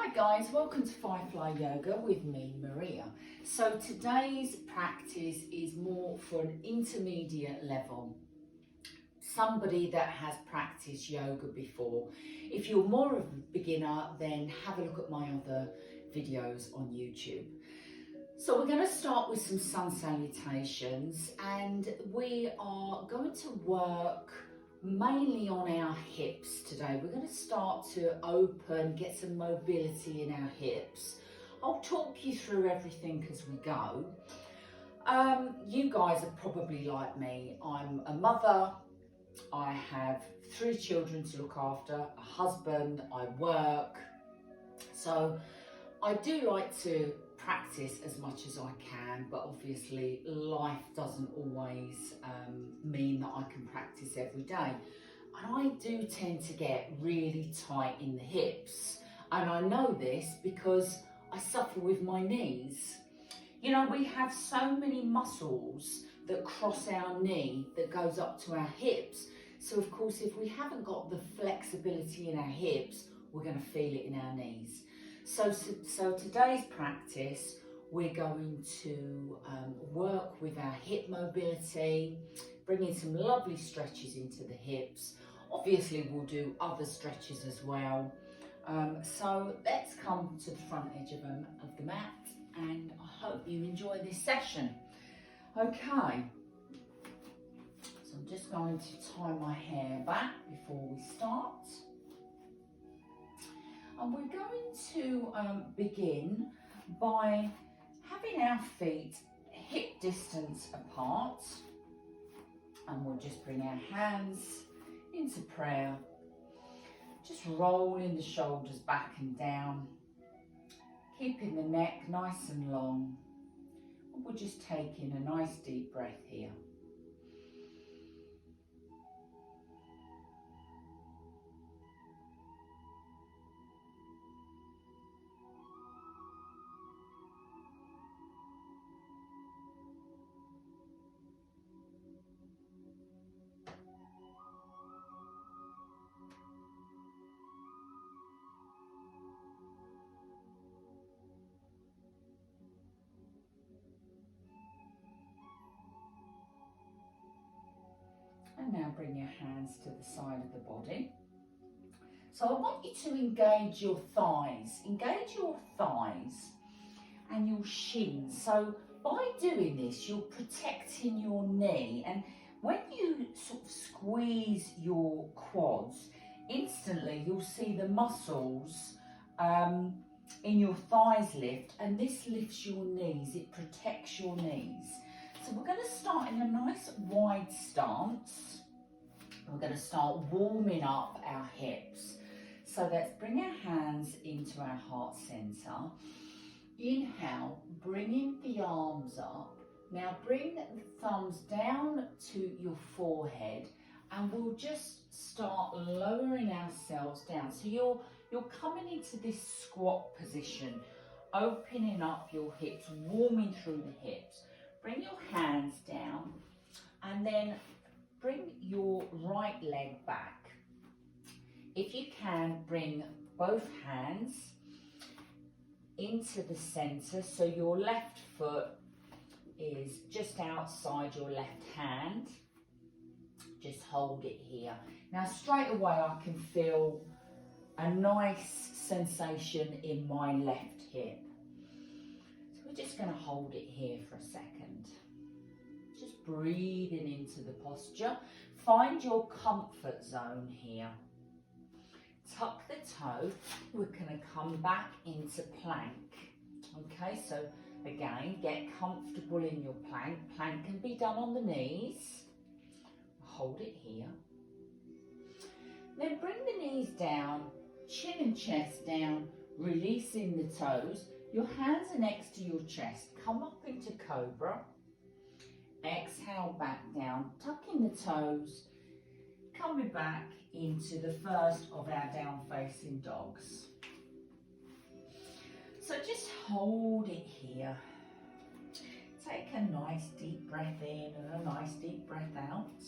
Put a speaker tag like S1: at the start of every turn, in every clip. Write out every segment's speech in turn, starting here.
S1: Hi guys, welcome to Firefly Yoga with me, Maria. So today's practice is more for an intermediate level. Somebody that has practiced yoga before. If you're more of a beginner, then have a look at my other videos on YouTube. So we're going to start with some sun salutations, and we are going to work mainly on our hips today. We're going to start to open, get some mobility in our hips. I'll talk you through everything as we go. You guys are probably like me. I'm a mother. I have 3 children to look after, a husband, I work. So I do like to practice as much as I can, but obviously life doesn't always mean that I can practice every day. And I do tend to get really tight in the hips. And I know this because I suffer with my knees. You know, we have so many muscles that cross our knee that goes up to our hips. So of course, if we haven't got the flexibility in our hips, we're going to feel it in our knees. So today's practice, we're going to work with our hip mobility, bringing some lovely stretches into the hips. Obviously, we'll do other stretches as well. So let's come to the front edge of the mat, and I hope you enjoy this session. Okay, so I'm just going to tie my hair back before we start. And we're going to begin by having our feet hip distance apart, and we'll just bring our hands into prayer, just rolling the shoulders back and down, keeping the neck nice and long, and we'll just take in a nice deep breath here. And now bring your hands to the side of the body. So I want you to engage your thighs. Engage your thighs and your shins. So by doing this, you're protecting your knee. And when you sort of squeeze your quads, instantly you'll see the muscles in your thighs lift, and this lifts your knees. It protects your knees. So we're going to start in a nice wide stance. We're going to start warming up our hips. So let's bring our hands into our heart center. Inhale, bringing the arms up. Now bring the thumbs down to your forehead, and we'll just start lowering ourselves down. So you're coming into this squat position, opening up your hips, warming through the hips. Bring your hands down, and then bring your right leg back. If you can, bring both hands into the center, so your left foot is just outside your left hand. Just hold it here. Now straight away I can feel a nice sensation in my left hip. So we're just going to hold it here for a second. Just breathing into the posture. Find your comfort zone here. Tuck the toe. We're going to come back into plank. Okay, so again, get comfortable in your plank. Plank can be done on the knees. Hold it here. Then bring the knees down, chin and chest down, releasing the toes. Your hands are next to your chest. Come up into cobra. Exhale back down, tucking the toes, coming back into the first of our down facing dogs. So just hold it here. Take a nice deep breath in and a nice deep breath out.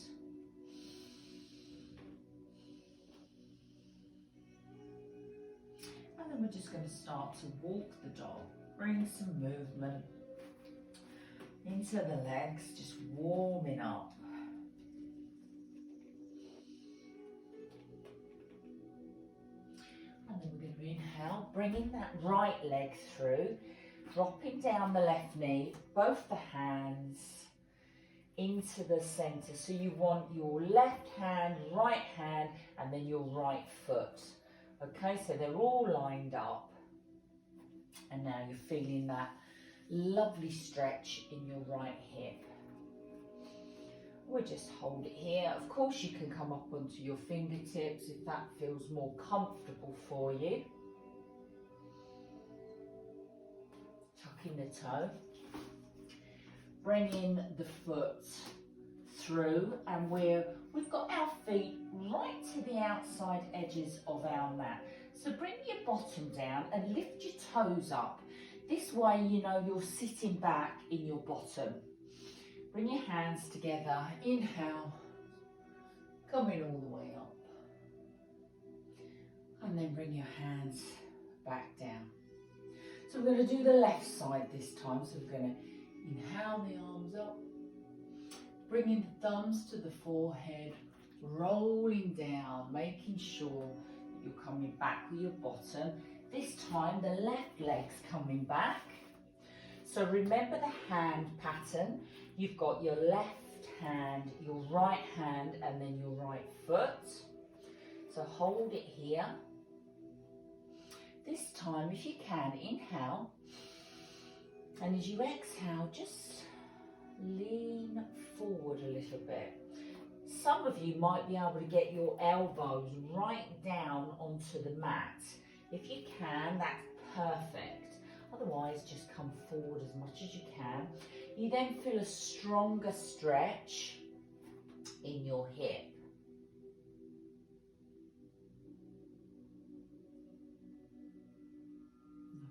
S1: And then we're just going to start to walk the dog. Bring some movement into the legs, just warming up. And then we're going to inhale, bringing that right leg through, dropping down the left knee, both the hands into the center. So you want your left hand, right hand, and then your right foot. Okay, so they're all lined up. And now you're feeling that lovely stretch in your right hip. We'll just hold it here. Of course, you can come up onto your fingertips if that feels more comfortable for you. Tucking the toe. Bringing the foot through, and we've got our feet right to the outside edges of our mat. So bring your bottom down and lift your toes up. This way, you know you're sitting back in your bottom. Bring your hands together, inhale, coming all the way up. And then bring your hands back down. So we're going to do the left side this time. So we're going to inhale the arms up, bringing the thumbs to the forehead, rolling down, making sure that you're coming back with your bottom. This time the left leg's coming back. So remember the hand pattern. You've got your left hand, your right hand, and then your right foot. So hold it here. This time, if you can, inhale. And as you exhale, just lean forward a little bit. Some of you might be able to get your elbows right down onto the mat. If you can, that's perfect. Otherwise, just come forward as much as you can. You then feel a stronger stretch in your hip.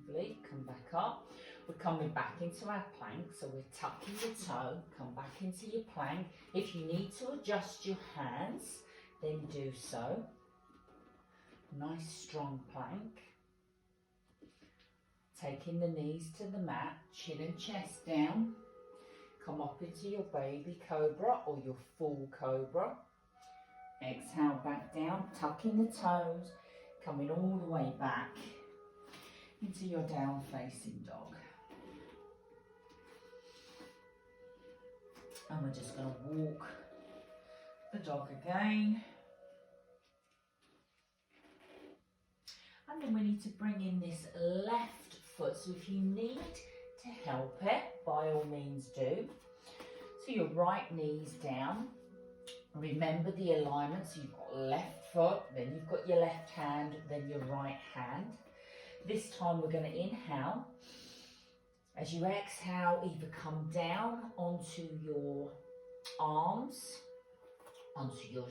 S1: Lovely, come back up. We're coming back into our plank, so we're tucking your toe, come back into your plank. If you need to adjust your hands, then do so. Nice strong plank. Taking the knees to the mat, chin and chest down. Come up into your baby cobra or your full cobra. Exhale back down, tucking the toes, coming all the way back into your down facing dog. And we're just going to walk the dog again. And then we need to bring in this left foot. So if you need to help it, by all means do. So your right knee's down. Remember the alignment. So you've got left foot, then you've got your left hand, then your right hand. This time we're going to inhale. As you exhale, either come down onto your arms, onto your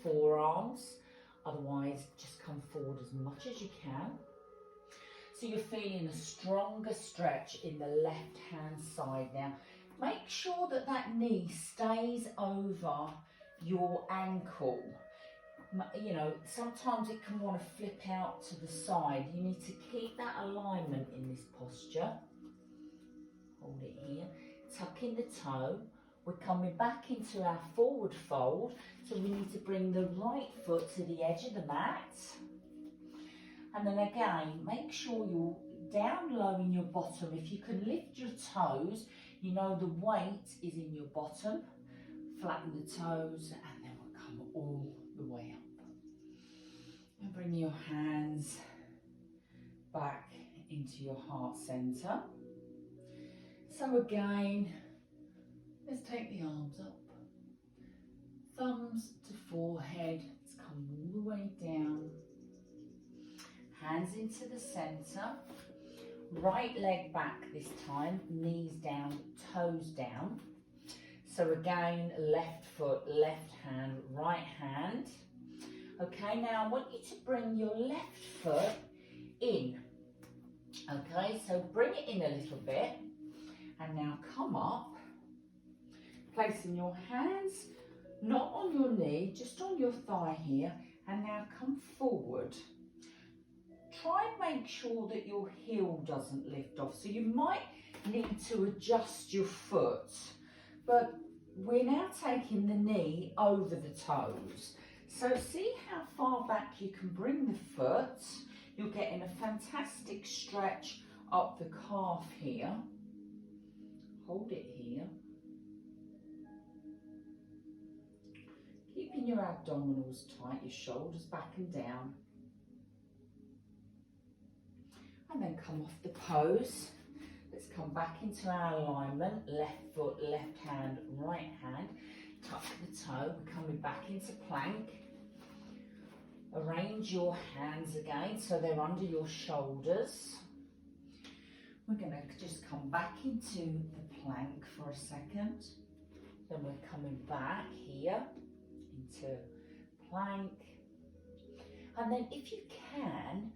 S1: forearms. Otherwise, just come forward as much as you can. So you're feeling a stronger stretch in the left hand side now. Make sure that that knee stays over your ankle. You know, sometimes it can want to flip out to the side. You need to keep that alignment in this posture. Hold it here. Tuck in the toe. We're coming back into our forward fold. So we need to bring the right foot to the edge of the mat. And then again, make sure you're down low in your bottom. If you can lift your toes, you know the weight is in your bottom. Flatten the toes and then we'll come all the way up. And bring your hands back into your heart center. So again, let's take the arms up. Thumbs to forehead. Let's come all the way down. Hands into the center. Right leg back this time. Knees down, toes down. So again, left foot, left hand, right hand. Okay, now I want you to bring your left foot in. Okay, so bring it in a little bit. And now come up. Placing your hands not on your knee, just on your thigh here. And now come forward. make sure that your heel doesn't lift off. So you might need to adjust your foot, but we're now taking the knee over the toes. So see how far back you can bring the foot. You're getting a fantastic stretch up the calf here. Hold it here. Keeping your abdominals tight, your shoulders back and down. And then come off the pose. Let's come back into our alignment. Left foot, left hand, right hand. Tuck the toe. We're coming back into plank. Arrange your hands again so they're under your shoulders. We're going to just come back into the plank for a second. Then we're coming back here into plank. And then if you can,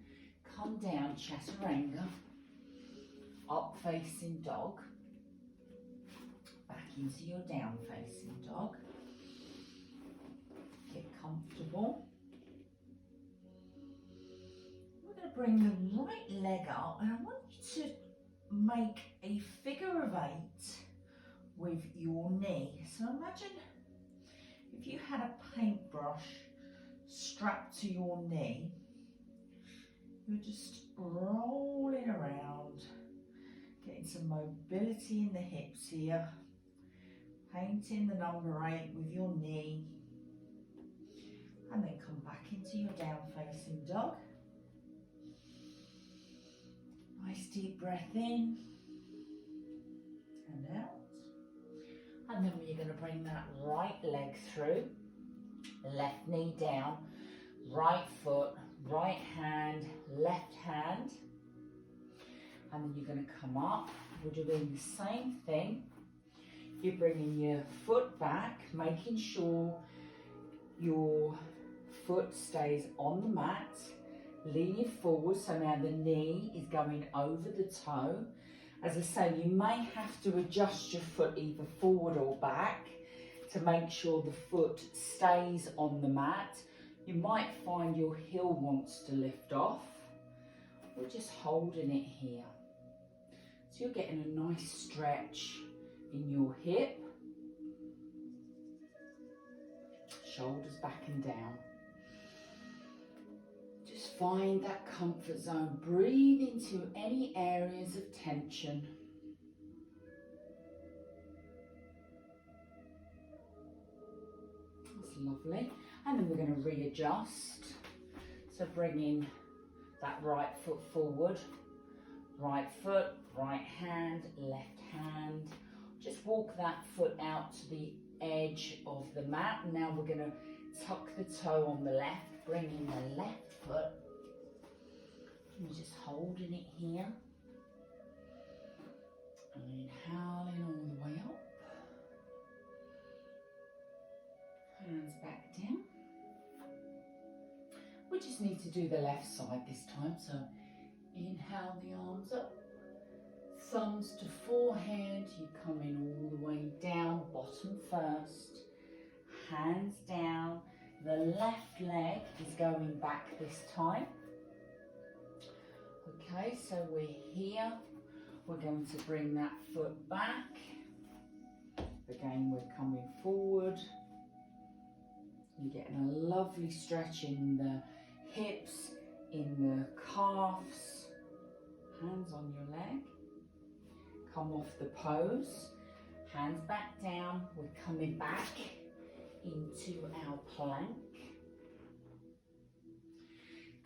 S1: come down chaturanga, up facing dog, back into your down facing dog. Get comfortable. We're going to bring the right leg up, and I want you to make a figure of 8 with your knee. So imagine if you had a paintbrush strapped to your knee, you're just rolling around, getting some mobility in the hips here, painting the number 8 with your knee, and then come back into your down facing dog. Nice deep breath in and out. And then you're going to bring that right leg through, left knee down, right foot, right hand, left hand. And then you're going to come up. We're doing the same thing. You're bringing your foot back, making sure your foot stays on the mat. Leaning forward, so now the knee is going over the toe. As I say, you may have to adjust your foot either forward or back to make sure the foot stays on the mat. You might find your heel wants to lift off. We're just holding it here. So you're getting a nice stretch in your hip, shoulders back and down. Just find that comfort zone. Breathe into any areas of tension. That's lovely. And then we're going to readjust. So bringing that right foot forward, right foot, right hand, left hand. Just walk that foot out to the edge of the mat. And now we're going to tuck the toe on the left, bringing the left foot. And we're just holding it here. And inhaling all the way up. Hands back down. We just need to do the left side this time. So inhale the arms up. Thumbs to forehead. You come in all the way down, bottom first. Hands down. The left leg is going back this time. Okay, so we're here. We're going to bring that foot back. Again, we're coming forward. You're getting a lovely stretch in the hips, in the calves. Hands on your leg. Come off the pose. Hands back down. We're coming back into our plank.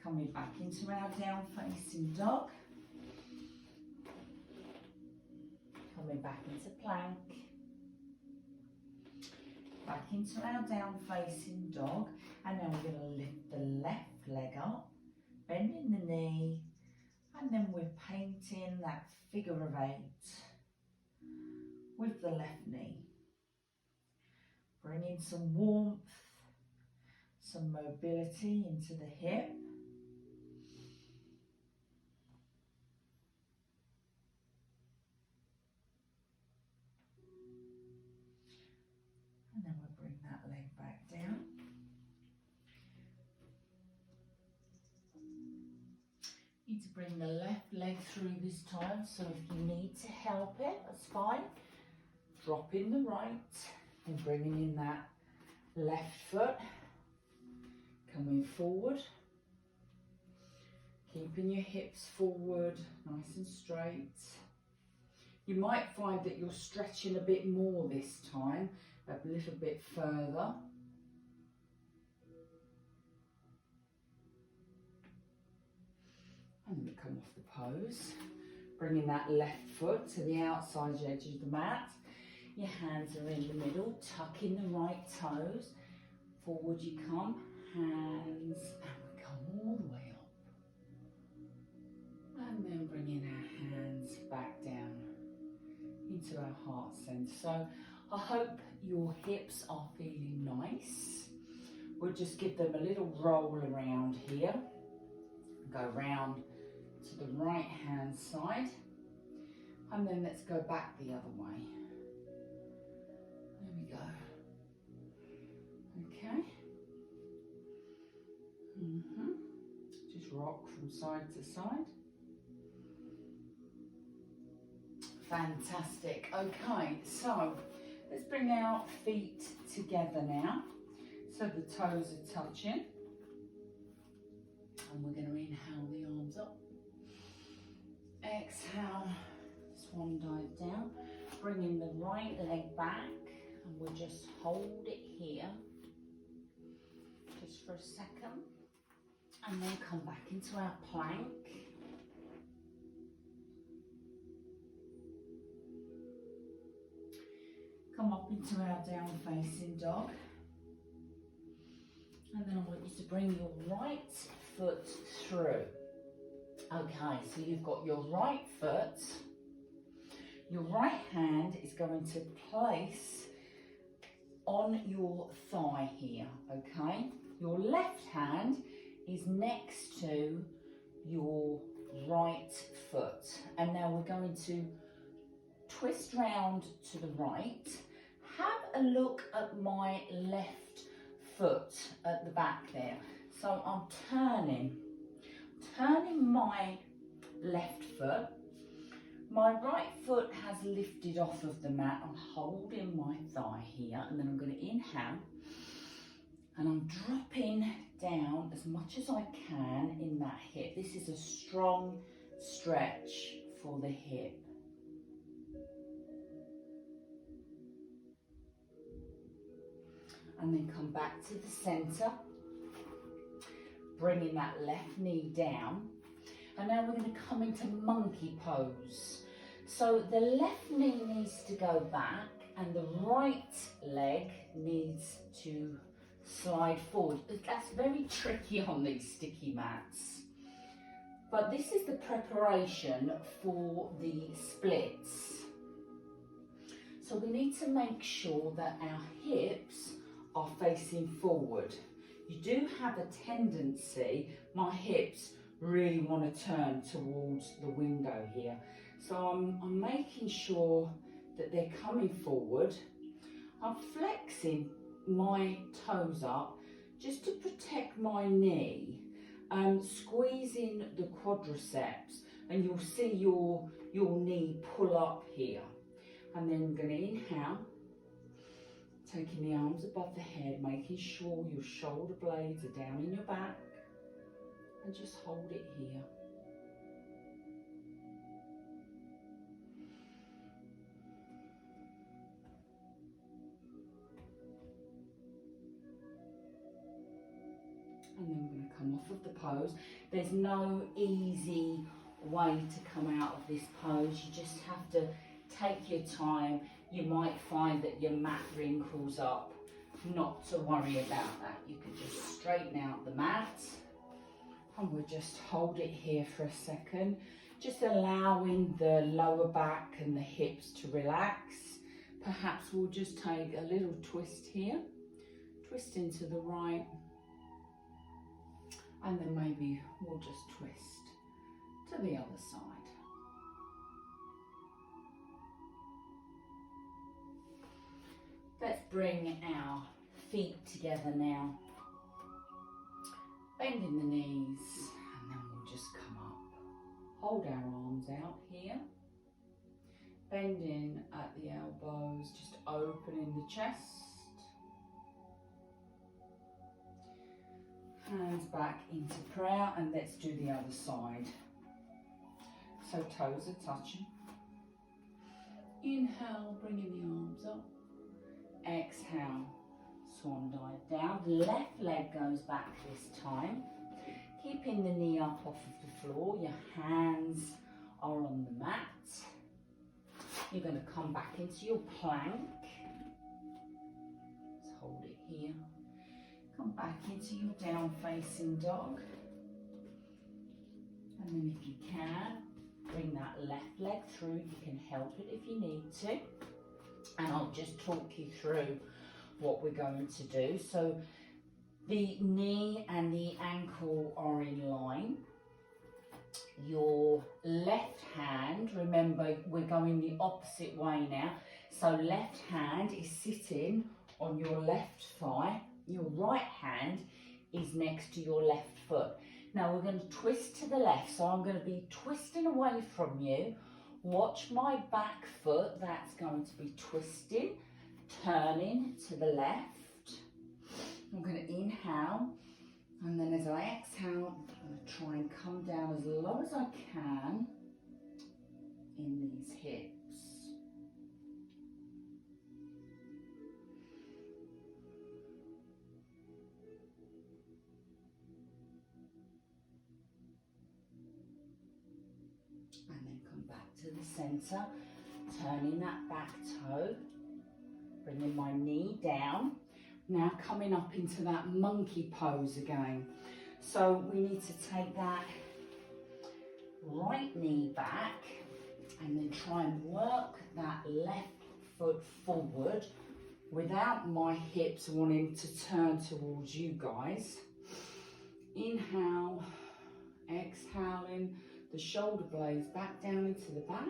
S1: Coming back into our down facing dog. Coming back into plank. Back into our down facing dog. And now we're going to lift the left leg up, bending the knee, and then we're painting that figure of 8 with the left knee. Bringing some warmth, some mobility into the hip. And then we'll bring that leg back down. Need to bring the left leg through this time, so if you need to help it, that's fine. Drop in the right and bringing in that left foot. Coming forward. Keeping your hips forward, nice and straight. You might find that you're stretching a bit more this time, a little bit further. And then come off the pose, bringing that left foot to the outside edge of the mat. Your hands are in the middle, tucking the right toes. Forward you come, hands, and we come all the way up. And then bringing our hands back down into our heart centre. So I hope your hips are feeling nice. We'll just give them a little roll around here. Go round to the right hand side, and then let's go back the other way. There we go. Okay. Just rock from side to side. Fantastic. Okay, so let's bring our feet together now, so the toes are touching. And we're going to inhale the arms up. Exhale, swan dive down. Bringing the right leg back, and we'll just hold it here, just for a second. And then come back into our plank. Come up into our down facing dog. And then I want you to bring your right foot through. Okay, so you've got your right foot, your right hand is going to place on your thigh here, okay? Your left hand is next to your right foot. And now we're going to twist round to the right. Have a look at my left foot at the back there. So I'm turning my left foot. My right foot has lifted off of the mat. I'm holding my thigh here, and then I'm going to inhale, and I'm dropping down as much as I can in that hip. This is a strong stretch for the hip. And then come back to the centre, bringing that left knee down. And now we're going to come into monkey pose. So the left knee needs to go back and the right leg needs to slide forward. That's very tricky on these sticky mats. But this is the preparation for the splits. So we need to make sure that our hips are facing forward. You do have a tendency, my hips really want to turn towards the window here. So I'm making sure that they're coming forward. I'm flexing my toes up just to protect my knee, squeezing the quadriceps, and you'll see your knee pull up here. And then I'm going to inhale, taking the arms above the head, making sure your shoulder blades are down in your back, and just hold it here. And then we're going to come off of the pose. There's no easy way to come out of this pose. You just have to take your time. You might find that your mat wrinkles up. Not to worry about that. You can just straighten out the mat. And we'll just hold it here for a second. Just allowing the lower back and the hips to relax. Perhaps we'll just take a little twist here. Twist into the right. And then maybe we'll just twist to the other side. Let's bring our feet together now. Bending the knees, and then we'll just come up. Hold our arms out here. Bending at the elbows, just opening the chest. Hands back into prayer, and let's do the other side. So toes are touching. Inhale, bringing the arms up. Exhale, swan dive down. Left leg goes back this time. Keeping the knee up off of the floor. Your hands are on the mat. You're going to come back into your plank. Let's hold it here. Come back into your down facing dog. And then if you can, bring that left leg through. You can help it if you need to. And I'll just talk you through what we're going to do. So the knee and the ankle are in line. Your left hand, remember we're going the opposite way now. So left hand is sitting on your left thigh. Your right hand is next to your left foot. Now we're going to twist to the left. So I'm going to be twisting away from you. Watch my back foot. That's going to be twisting, turning to the left. I'm going to inhale. And then as I exhale, I'm going to try and come down as low as I can in these hips. And then come back to the centre, turning that back toe, bringing my knee down. Now coming up into that monkey pose again. So we need to take that right knee back and then try and work that left foot forward without my hips wanting to turn towards you guys. Inhale, exhaling the shoulder blades back down into the back.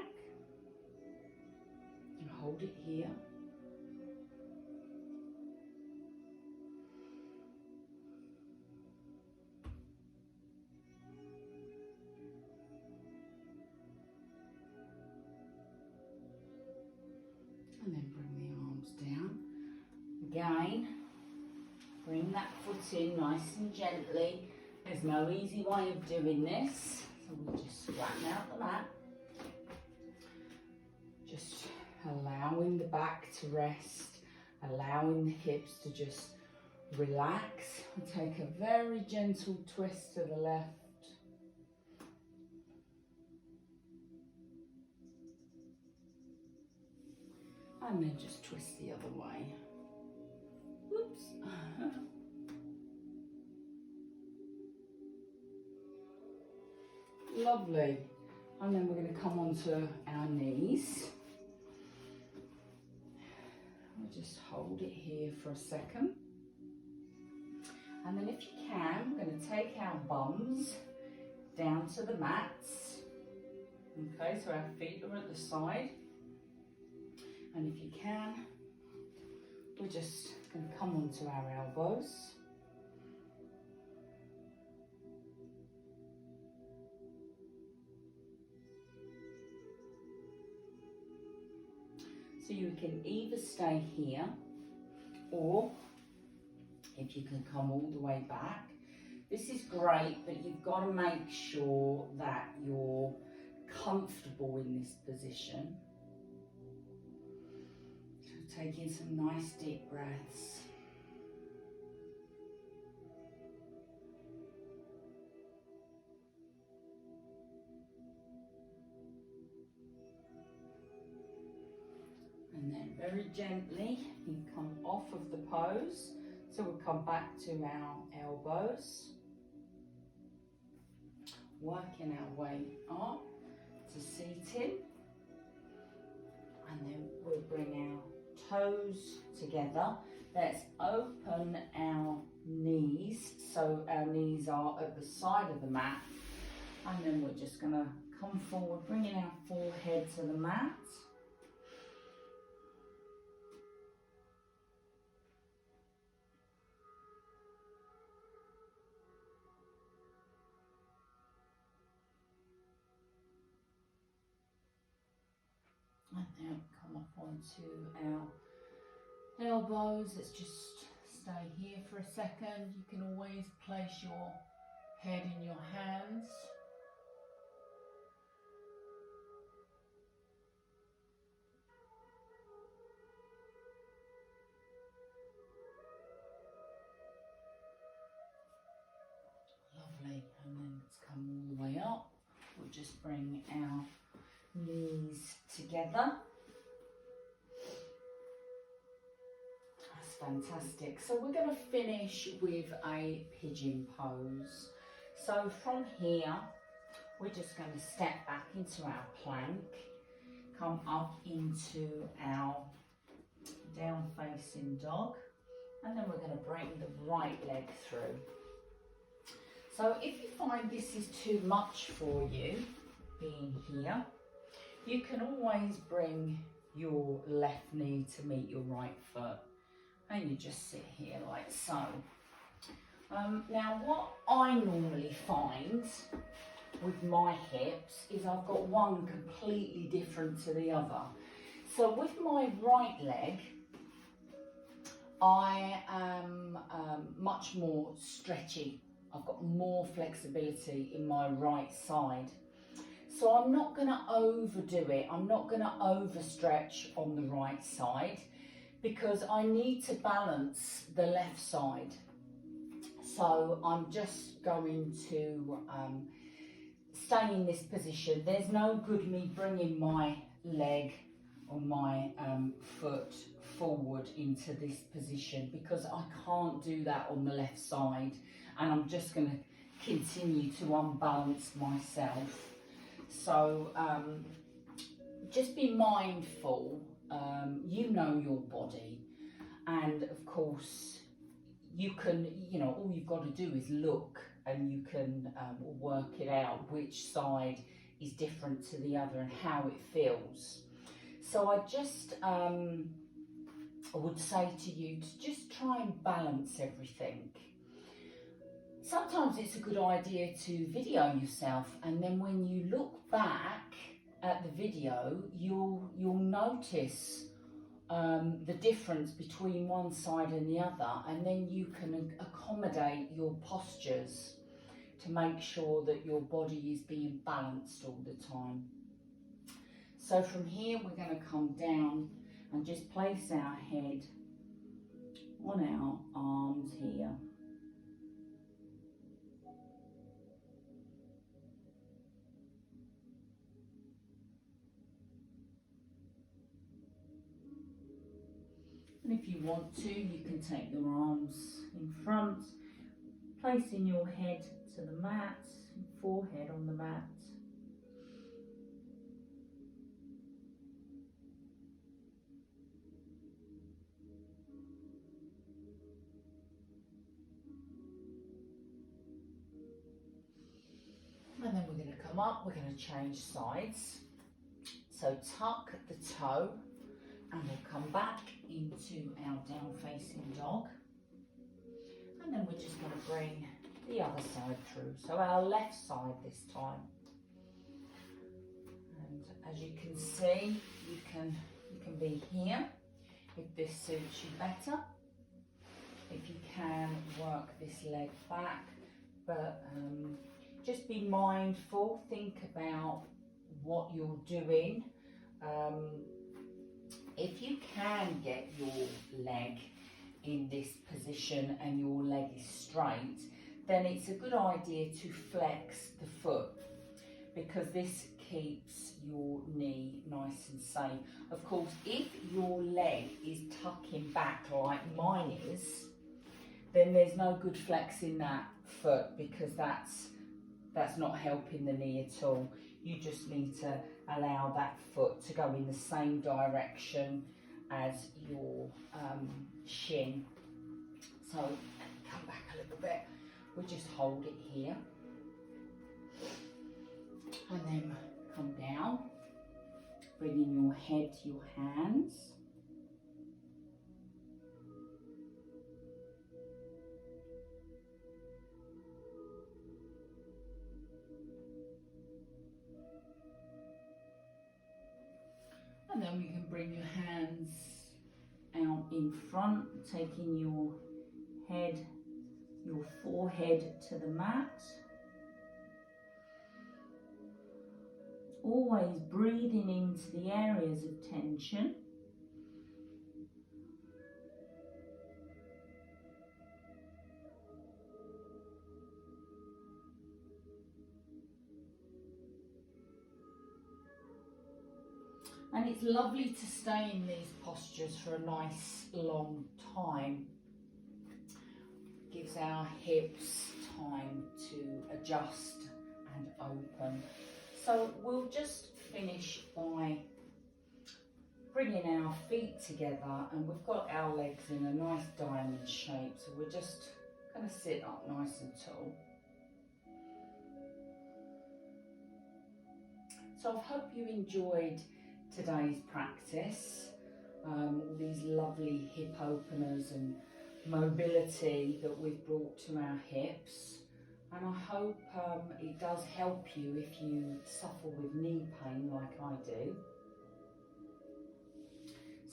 S1: And hold it here. And then bring the arms down. Again, bring that foot in nice and gently. There's no easy way of doing this. So we'll just flatten out the mat. Just allowing the back to rest, allowing the hips to just relax. We'll take a very gentle twist to the left. And then just twist the other way. Whoops. Lovely. And then we're going to come onto our knees. We'll just hold it here for a second. And then if you can, we're going to take our bums down to the mats. Okay, so our feet are at the side. And if you can, we're just going to come onto our elbows. So you can either stay here, or if you can come all the way back. This is great, but you've got to make sure that you're comfortable in this position. Taking some nice deep breaths. And then very gently, you come off of the pose. So we'll come back to our elbows. Working our way up to seating. And then we'll bring our toes together. Let's open our knees so our knees are at the side of the mat, and then we're just going to come forward, bringing our forehead to the mat. Now come up onto our elbows. Let's just stay here for a second. You can always place your head in your hands. Lovely, and then let's come all the way up. We'll just bring our knees together. That's fantastic. So we're going to finish with a pigeon pose. So from here, we're just going to step back into our plank, come up into our down facing dog, and then we're going to bring the right leg through. So if you find this is too much for you, being here, you can always bring your left knee to meet your right foot, and you just sit here like so. Now what I normally find with my hips is I've got one completely different to the other. So with my right leg, I am much more stretchy. I've got more flexibility in my right side. So I'm not going to overdo it. I'm not going to overstretch on the right side because I need to balance the left side. So I'm just going to stay in this position. There's no good me bringing my leg or my foot forward into this position because I can't do that on the left side, and I'm just going to continue to unbalance myself. So just be mindful, you know your body, and of course you can, all you've got to do is look and you can work it out which side is different to the other and how it feels. So I just I would say to you to just try and balance everything. Sometimes it's a good idea to video yourself, and then when you look back at the video, you'll notice the difference between one side and the other, and then you can accommodate your postures to make sure that your body is being balanced all the time. So from here we're going to come down and just place our head on our arms here. And if you want to, you can take your arms in front, placing your head to the mat, forehead on the mat. And then we're going to come up, we're going to change sides. So tuck the toe, and we'll come back into our down facing dog. And then we're just going to bring the other side through. So our left side this time. And as you can see, you can be here if this suits you better. If you can, work this leg back, but just be mindful, think about what you're doing. If you can get your leg in this position and your leg is straight, then it's a good idea to flex the foot because this keeps your knee nice and safe. Of course, if your leg is tucking back like mine is, then there's no good flexing that foot because that's not helping the knee at all. You just need to allow that foot to go in the same direction as your shin. So come back a little bit. We'll just hold it here. And then come down, bringing your head to your hands. And
S2: And then we can bring your hands out in front, taking your head, your forehead to the mat. Always breathing into the areas of tension. And it's lovely to stay in these postures for a nice long time. Gives our hips time to adjust and open. So we'll just finish by bringing our feet together, and we've got our legs in a nice diamond shape, so we're just going to sit up nice and tall. So I hope you enjoyed today's practice, all these lovely hip openers and mobility that we've brought to our hips, and I hope it does help you if you suffer with knee pain like I do.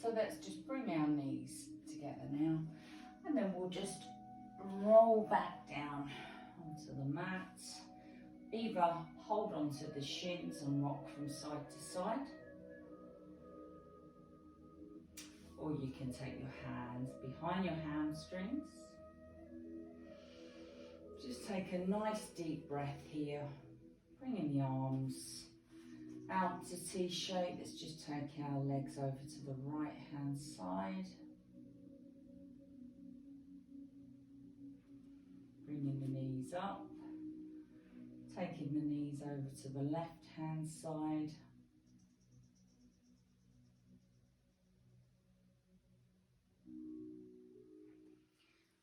S2: So let's just bring our knees together now, and then we'll just roll back down onto the mat. Either hold onto the shins and rock from side to side, or you can take your hands behind your hamstrings. Just take a nice deep breath here, bringing the arms out to T-shape. Let's just take our legs over to the right hand side. Bringing the knees up, taking the knees over to the left hand side.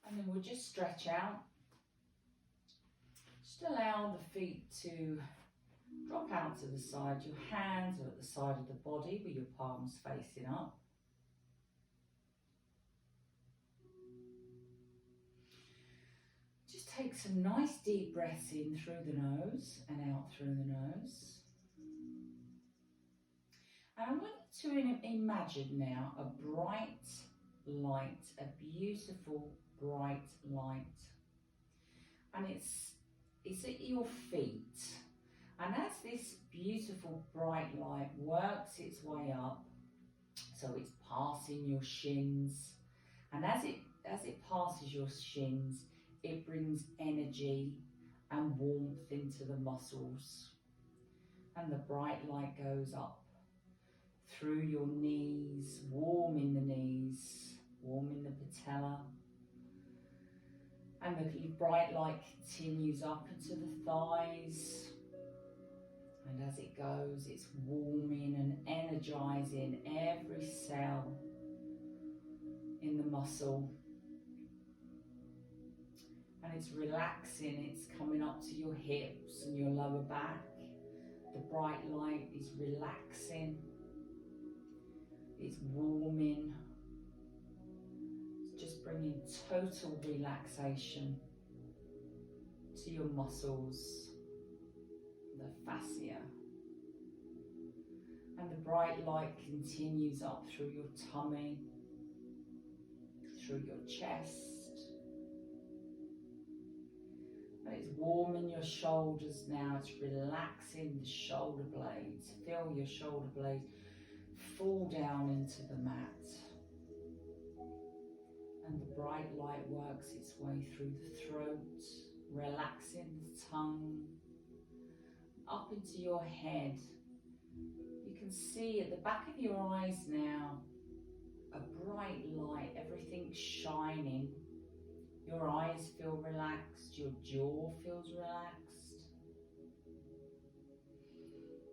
S2: And then we'll just stretch out. Just allow the feet to drop out to the side. Your hands are at the side of the body with your palms facing up. Just take some nice deep breaths in through the nose and out through the nose. And I want you to imagine now a bright light, a beautiful bright light. And it's at your feet. And as this beautiful bright light works its way up, so it's passing your shins, and as it passes your shins, it brings energy and warmth into the muscles, and the bright light goes up through your knees, warming the knees, warming the patella, and the bright light continues up into the thighs. And as it goes, it's warming and energizing every cell in the muscle. And it's relaxing, it's coming up to your hips and your lower back. The bright light is relaxing, it's warming, it's just bringing total relaxation to your muscles, the fascia. And the bright light continues up through your tummy, through your chest. And it's warming your shoulders now, it's relaxing the shoulder blades. Feel your shoulder blades fall down into the mat. And the bright light works its way through the throat, relaxing the tongue, up into your head. You can see at the back of your eyes now a bright light, everything's shining. Your eyes feel relaxed, your jaw feels relaxed.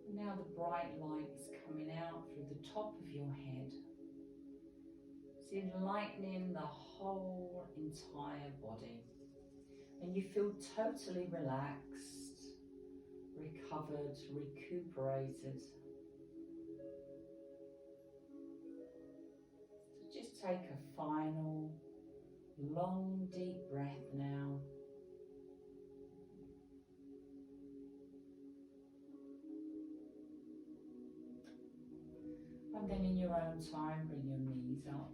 S2: And now the bright light is coming out through the top of your head. It's enlightening the whole entire body. And you feel totally relaxed, recovered, recuperated. So just take a final long deep breath now. And then in your own time, bring your knees up.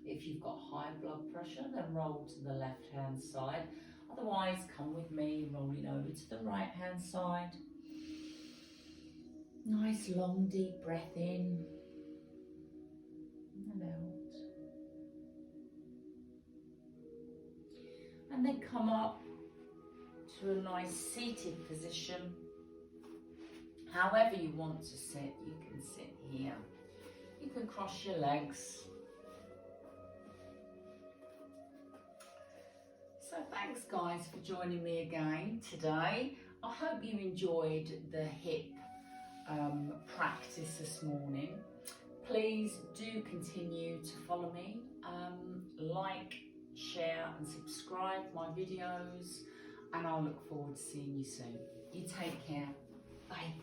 S2: If you've got high blood pressure, then roll to the left-hand side. Otherwise, come with me, rolling over to the right-hand side. Nice long deep breath in and out. And then come up to a nice seated position. However you want to sit, you can sit here. You can cross your legs. So thanks guys for joining me again today. I hope you enjoyed the hip practice this morning. Please do continue to follow me, like, share and subscribe my videos, and I'll look forward to seeing you soon. You take care. Bye.